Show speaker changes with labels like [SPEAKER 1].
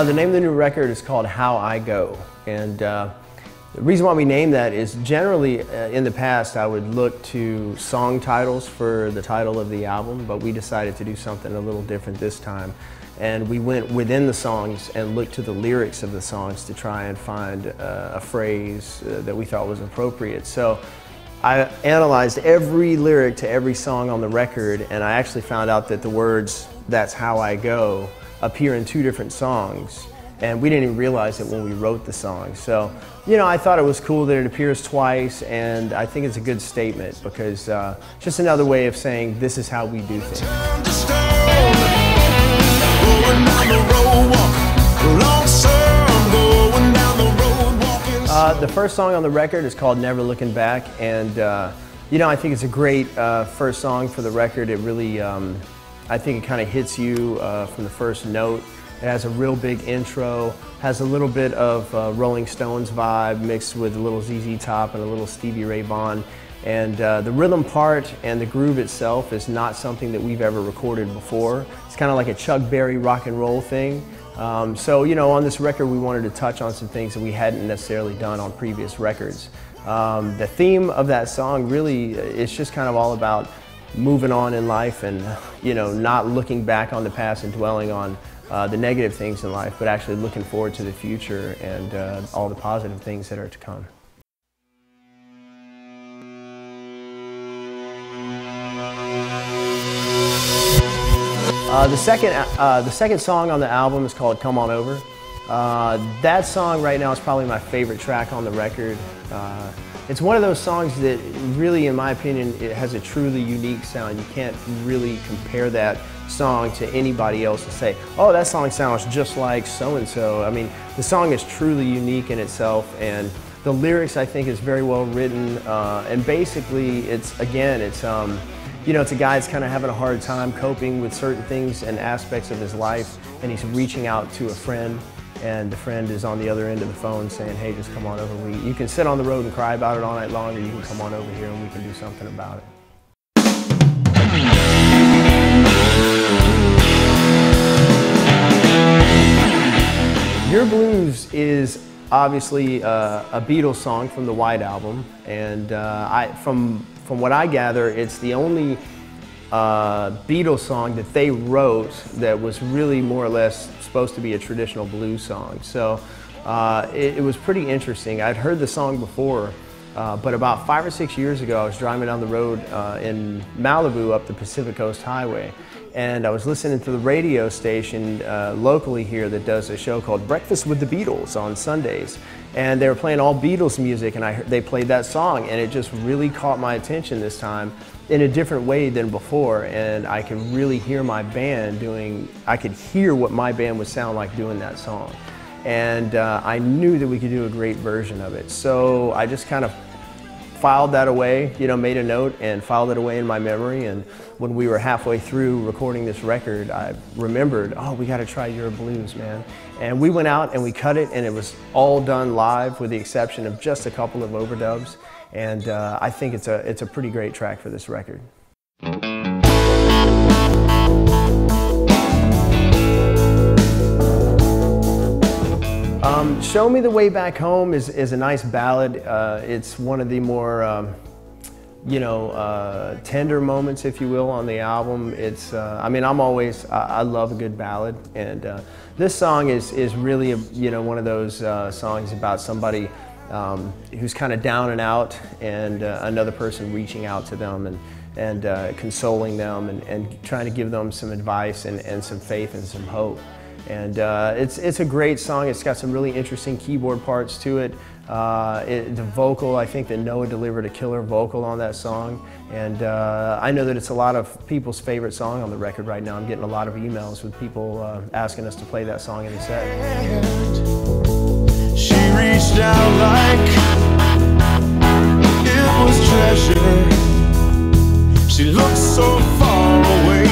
[SPEAKER 1] The name of the new record is called How I Go, and the reason why we named that is generally in the past I would look to song titles for the title of the album, but we decided to do something a little different this time. And we went within the songs and looked to the lyrics of the songs to try and find a phrase that we thought was appropriate. So I analyzed every lyric to every song on the record, and I actually found out that the words, "That's How I Go," appear in 2 different songs. And we didn't even realize it when we wrote the song. So, you know, I thought it was cool that it appears twice, and I think it's a good statement because it's just another way of saying this is how we do things. The first song on the record is called Never Looking Back, and you know, I think it's a great first song for the record. It really, I think it kind of hits you from the first note. It has a real big intro, has a little bit of Rolling Stones vibe mixed with a little ZZ Top and a little Stevie Ray Vaughan. And the rhythm part and the groove itself is not something that we've ever recorded before. It's kind of like a Chuck Berry rock and roll thing. So, you know, on this record we wanted to touch on some things that we hadn't necessarily done on previous records. The theme of that song really, it's just kind of all about moving on in life and, you know, not looking back on the past and dwelling on the negative things in life, but actually looking forward to the future and all the positive things that are to come. The second song on the album is called Come On Over. That song right now is probably my favorite track on the record. It's one of those songs that really, in my opinion, it has a truly unique sound. You can't really compare that song to anybody else and say, oh, that song sounds just like so-and-so. I mean, the song is truly unique in itself, and the lyrics, I think, is very well written. And basically, it's, again, it's, you know, it's a guy that's kind of having a hard time coping with certain things and aspects of his life, and he's reaching out to a friend, and the friend is on the other end of the phone saying, hey, just come on over. You can sit on the road and cry about it all night long, or you can come on over here and we can do something about it. Your Blues is obviously a Beatles song from the White Album, and from what I gather, it's the only Beatles song that they wrote that was really more or less supposed to be a traditional blues song. So it was pretty interesting. I'd heard the song before, but about 5 or 6 years ago, I was driving down the road in Malibu up the Pacific Coast Highway, and I was listening to the radio station locally here that does a show called Breakfast with the Beatles on Sundays. And they were playing all Beatles music, and they played that song, and it just really caught my attention this time in a different way than before. And I could really hear my band I could hear what my band would sound like doing that song. And I knew that we could do a great version of it. So I just kind of filed that away, you know, made a note and filed it away in my memory. And when we were halfway through recording this record, I remembered, oh, we got to try Your Blues, man. And we went out and we cut it, and it was all done live with the exception of just a couple of overdubs. And I think it's a pretty great track for this record. Show Me the Way Back Home is a nice ballad. It's one of the more, you know, tender moments, if you will, on the album. It's, I mean, I love a good ballad, and this song is really, you know, one of those songs about somebody who's kind of down and out, and another person reaching out to them and consoling them and trying to give them some advice and some faith and some hope. And it's a great song. It's got some really interesting keyboard parts to it. The vocal, I think that Noah delivered a killer vocal on that song. And I know that it's a lot of people's favorite song on the record right now. I'm getting a lot of emails with people asking us to play that song in the set. She reached out like it was treasure. She looked so far away.